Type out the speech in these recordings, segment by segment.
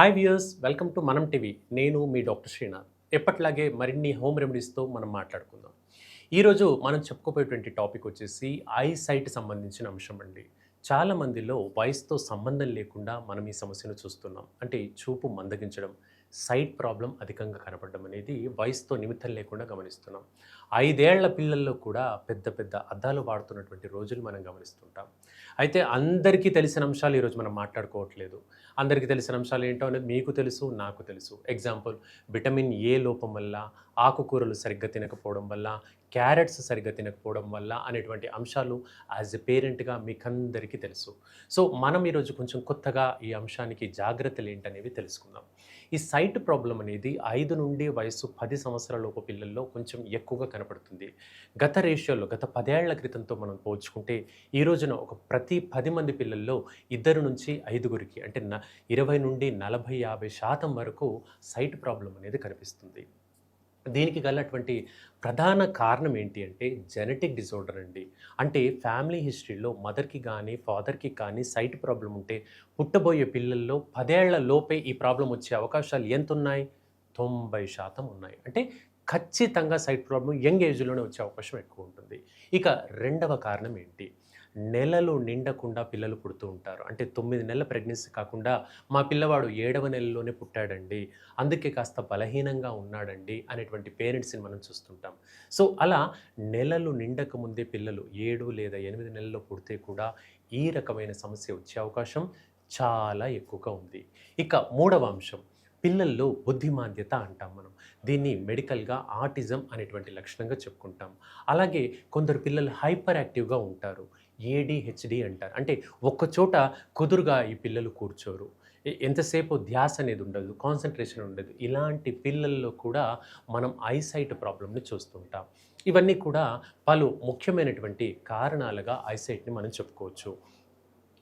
Hi viewers, welcome to మనం TV. నేను మీ doctor Srinath. ఎప్పట్లాగే మరిన్ని హోమ్ రెమెడీస్తో మనం మాట్లాడుకుందాం. ఈరోజు మనం చెప్పుకోబోయేటువంటి టాపిక్ వచ్చేసి ఐ సైట్ సంబంధించిన అంశం అండి. చాలా మందిలో వయసుతో సంబంధం లేకుండా మనం ఈ సమస్యను చూస్తున్నాం. అంటే చూపు మందగించడం, సైట్ ప్రాబ్లం అధికంగా కనపడడం అనేది వయసుతో నిమిత్తం లేకుండా గమనిస్తున్నాం. 5 ఏళ్ల పిల్లల్లో కూడా పెద్ద పెద్ద అద్దాలు వాడుతున్నటువంటి రోజులు మనం గమనిస్తుంటాం. అయితే అందరికీ తెలిసిన అంశాలు ఈరోజు మనం మాట్లాడుకోవట్లేదు. అందరికీ తెలిసిన అంశాలు ఏంటో అనేది మీకు తెలుసు, నాకు తెలుసు. ఎగ్జాంపుల్, విటమిన్ ఏ లోపం వల్ల, ఆకుకూరలు సరిగ్గా తినకపోవడం వల్ల, క్యారెట్స్ సరిగ్గా తినకపోవడం వల్ల అనేటువంటి అంశాలు యాజ్ ఎ పేరెంట్‌గా మీకందరికీ తెలుసు. సో, మనం ఈరోజు కొంచెం కొత్తగా ఈ అంశానికి జాగ్రత్తలు ఏంటనేవి తెలుసుకుందాం. ఈ సైట్ ప్రాబ్లమ్ అనేది 5 నుండి వయస్సు 10 సంవత్సరాల లోపు పిల్లల్లో కొంచెం ఎక్కువగా కనపడుతుంది. గత 10 ఏళ్ల క్రితంతో మనం పోల్చుకుంటే ఈ రోజున ప్రతి 10 మంది పిల్లల్లో 2 నుంచి 5గురికి అంటే 20 నుండి 40, 50% వరకు సైట్ ప్రాబ్లమ్ అనేది కనిపిస్తుంది. దీనికి గలటువంటి ప్రధాన కారణం ఏంటి అంటే జెనెటిక్ డిజార్డర్ అండి. అంటే ఫ్యామిలీ హిస్టరీలో మదర్‌కి గానీ, ఫాదర్‌కి కానీ సైట్ ప్రాబ్లమ్ ఉంటే పుట్టబోయే పిల్లల్లో 10 ఏళ్ల లోపే ఈ ప్రాబ్లమ్ వచ్చే అవకాశాలు ఎంతున్నాయి? 90% ఉన్నాయి. అంటే ఖచ్చితంగా సైట్ ప్రాబ్లమ్ యంగ్ ఏజ్‌లోనే వచ్చే అవకాశం ఎక్కువ ఉంటుంది. ఇక రెండవ కారణం ఏంటి? నెలలు నిండకుండా పిల్లలు పుడుతూ ఉంటారు. అంటే 9 నెలల ప్రెగ్నెన్సీ కాకుండా మా పిల్లవాడు 7వ నెలలోనే పుట్టాడండి, అందుకే కాస్త బలహీనంగా ఉన్నాడండి అనేటువంటి పేరెంట్స్‌ని మనం చూస్తుంటాం. సో, అలా నెలలు నిండక ముందే పిల్లలు 7 లేదా 8 నెలల్లో పుడితే కూడా ఈ రకమైన సమస్య వచ్చే అవకాశం చాలా ఎక్కువగా ఉంది. ఇక మూడవ అంశం, పిల్లల్లో బుద్ధిమాంద్యత అంటాం మనం. దీన్ని మెడికల్‌గా ఆటిజం అనేటువంటి లక్షణంగా చెప్పుకుంటాం. అలాగే కొందరు పిల్లలు హైపర్ యాక్టివ్‌గా ఉంటారు. ఏడీహెచ్‌డీ అంటారు. అంటే ఒక్కచోట కుదురుగా ఈ పిల్లలు కూర్చోరు. ఎంతసేపు ధ్యాస అనేది ఉండదు, కాన్సంట్రేషన్ ఉండదు. ఇలాంటి పిల్లల్లో కూడా మనం ఐసైట్ ప్రాబ్లమ్‌ని చూస్తుంటాం. ఇవన్నీ కూడా పలు ముఖ్యమైనటువంటి కారణాలుగా ఐసైట్‌ని మనం చెప్పుకోవచ్చు.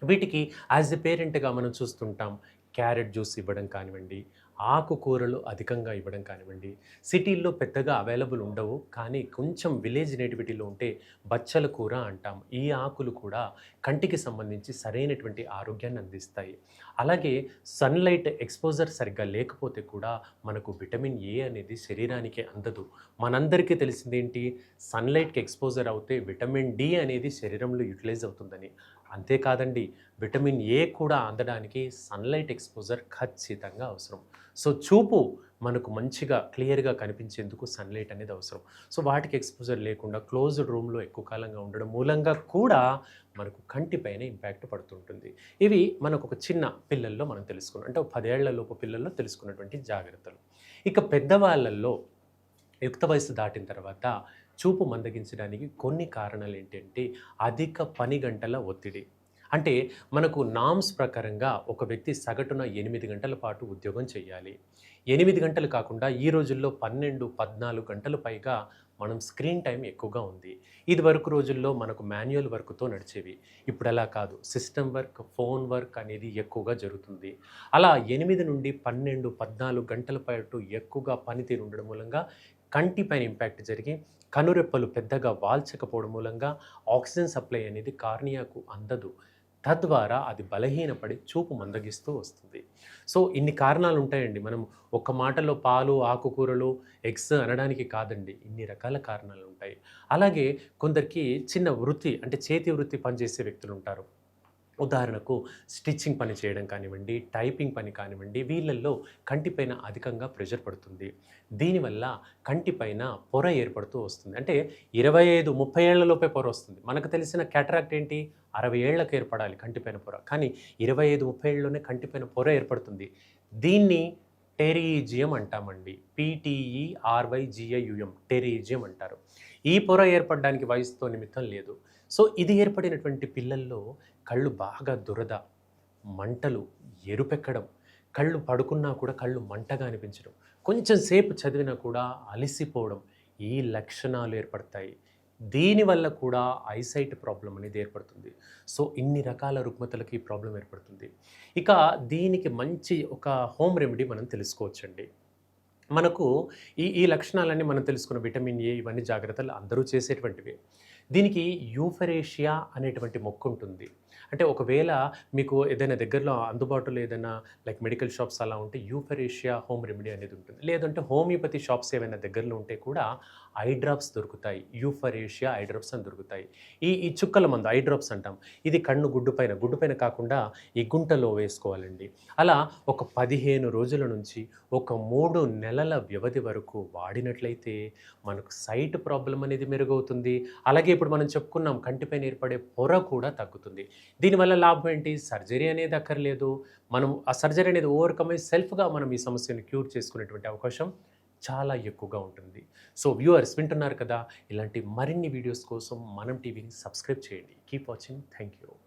వీటికి యాజ్ ఎ పేరెంట్‌గా మనం చూస్తుంటాం. క్యారెట్ జ్యూస్ ఇవ్వడం కానివ్వండి, ఆకుకూరలు అధికంగా ఇవ్వడం కానివ్వండి. సిటీల్లో పెద్దగా అవైలబుల్ ఉండవు, కానీ కొంచెం విలేజ్ నేటివిటీలో ఉంటే బచ్చల కూర అంటాం. ఈ ఆకులు కూడా కంటికి సంబంధించి సరైనటువంటి ఆరోగ్యాన్ని అందిస్తాయి. అలాగే సన్‌లైట్ ఎక్స్‌పోజర్ సరిగ్గా లేకపోతే కూడా మనకు విటమిన్ ఏ అనేది శరీరానికి అందదు. మనందరికీ తెలిసిందేంటి? సన్‌లైట్‌కి ఎక్స్‌పోజర్ అవుతే విటమిన్ డి అనేది శరీరంలో యుటిలైజ్ అవుతుందని. అంతేకాదండి, విటమిన్ ఏ కూడా అందడానికి సన్‌లైట్ ఎక్స్‌పోజర్ ఖచ్చితంగా అవసరం. సో, చూపు మనకు మంచిగా క్లియర్‌గా కనిపించేందుకు సన్‌లైట్ అనేది అవసరం. సో, వాటికి ఎక్స్‌పోజర్ లేకుండా క్లోజ్డ్ రూమ్‌లో ఎక్కువ కాలంగా ఉండడం మూలంగా కూడా మనకు కంటిపైన ఇంపాక్ట్ పడుతుంటుంది. ఇవి మనకు ఒక చిన్న పిల్లల్లో మనం తెలుసుకున్నాం. అంటే 10 ఏళ్ల లోపు పిల్లల్లో తెలుసుకున్నటువంటి జాగ్రత్తలు. ఇక పెద్దవాళ్ళల్లో యుక్త వయస్సు దాటిన తర్వాత చూపు మందగించడానికి కొన్ని కారణాలు ఏంటంటే అధిక పని గంటల ఒత్తిడి. అంటే మనకు నార్మ్స్ ప్రకారంగా ఒక వ్యక్తి సగటున 8 గంటల పాటు ఉద్యోగం చేయాలి. 8 గంటలు కాకుండా ఈ రోజుల్లో 12, 14 గంటలు పైగా మనం స్క్రీన్ టైం ఎక్కువగా ఉంది. ఇదివరకు రోజుల్లో మనకు మాన్యువల్ వర్క్‌తో నడిచేవి. ఇప్పుడు అలా కాదు. సిస్టమ్ వర్క్, ఫోన్ వర్క్ అనేది ఎక్కువగా జరుగుతుంది. అలా 8 నుండి 12, 14 గంటల పాటు ఎక్కువగా పనితీరు ఉండడం మూలంగా కంటి పైన ఇంపాక్ట్ జరిగి కనురెప్పలు పెద్దగా వాల్చకపోవడం మూలంగా ఆక్సిజన్ సప్లై అనేది కార్నియాకు అందదు. తద్వారా అది బలహీనపడి చూపు మందగిస్తూ వస్తుంది. సో, ఇన్ని కారణాలు ఉంటాయండి. మనం ఒక్క మాటలో పాలు, ఆకుకూరలు, ఎగ్స్ అనడానికి కాదండి. ఇన్ని రకాల కారణాలు ఉంటాయి. అలాగే కొందరికి చిన్న వృత్తి అంటే చేతి వృత్తి పనిచేసే వ్యక్తులుంటారు. ఉదాహరణకు స్టిచ్చింగ్ పని చేయడం కానివ్వండి, టైపింగ్ పని కానివ్వండి, వీళ్ళల్లో కంటిపైన అధికంగా ప్రెషర్ పడుతుంది. దీనివల్ల కంటిపైన పొర ఏర్పడుతూ వస్తుంది. అంటే 25, 30 ఏళ్లలోపే పొర వస్తుంది. మనకు తెలిసిన క్యాటరాక్ట్ ఏంటి? 60 ఏళ్లకు ఏర్పడాలి కంటిపైన పొర. కానీ 25, 30 ఏళ్లలోనే కంటిపైన పొర ఏర్పడుతుంది. దీన్ని టెరీజియం అంటామండి. పీటీఈఆర్వైజీఐయుఎం టెరీజియం అంటారు. ఈ పొర ఏర్పడడానికి వయసుతో నిమిత్తం లేదు. సో, ఇది ఏర్పడినటువంటి పిల్లల్లో కళ్ళు బాగా దురద, మంటలు, ఎరుపెక్కడం, కళ్ళు పడుకున్నా కూడా కళ్ళు మంటగా అనిపించడం, కొంచెం సేపు చదివినా కూడా అలిసిపోవడం, ఈ లక్షణాలు ఏర్పడతాయి. దీనివల్ల కూడా ఐసైట్ ప్రాబ్లమ్ అనేది ఏర్పడుతుంది. సో, ఇన్ని రకాల రుగ్మతలకి ఈ ప్రాబ్లమ్ ఏర్పడుతుంది. ఇక దీనికి మంచి ఒక హోమ్ రెమెడీ మనం తెలుసుకోవచ్చండి. మనకు ఈ ఈ లక్షణాలన్నీ మనం తెలుసుకున్న విటమిన్ ఏ ఇవన్నీ జాగ్రత్తలు అందరూ చేసేటువంటివే. దీనికి యూఫరేషియా అనేటువంటి మొక్కుంటుంది. అంటే ఒకవేళ మీకు ఏదైనా దగ్గరలో అందుబాటులో ఏదైనా లైక్ మెడికల్ షాప్స్ అలా ఉంటే యూఫరేషియా హోమ్ రెమెడీ అనేది ఉంటుంది. లేదంటే హోమియోపతి షాప్స్ ఏవైనా దగ్గరలో ఉంటే కూడా ఐ డ్రాప్స్ దొరుకుతాయి. యూఫరేషియా ఐ డ్రాప్స్ అని దొరుకుతాయి. ఈ చుక్కల మందు ఐ డ్రాప్స్ అంటాం. ఇది కన్ను గుడ్డు పైన కాకుండా ఈ గుంటలో వేసుకోవాలండి. అలా ఒక 15 రోజుల నుంచి ఒక 3 నెలల వ్యవధి వరకు వాడినట్లయితే మనకు సైట్ ప్రాబ్లం అనేది మెరుగవుతుంది. అలాగే ఇప్పుడు మనం చెప్పుకున్నాం కంటిపైన ఏర్పడే పొర కూడా తగ్గుతుంది. దీనివల్ల లాభం ఏంటి? సర్జరీ అనేది అక్కర్లేదు. మనం ఆ సర్జరీ అనేది ఓవర్‌కమ్ అయ్యి సెల్ఫ్‌గా మనం ఈ సమస్యను క్యూర్ చేసుకునేటువంటి అవకాశం చాలా ఎక్కువగా ఉంటుంది. సో వ్యూవర్స్ వింటున్నారు కదా! ఇలాంటి మరిన్ని వీడియోస్ కోసం మనం టీవీని సబ్స్క్రైబ్ చేయండి. Keep watching. Thank you.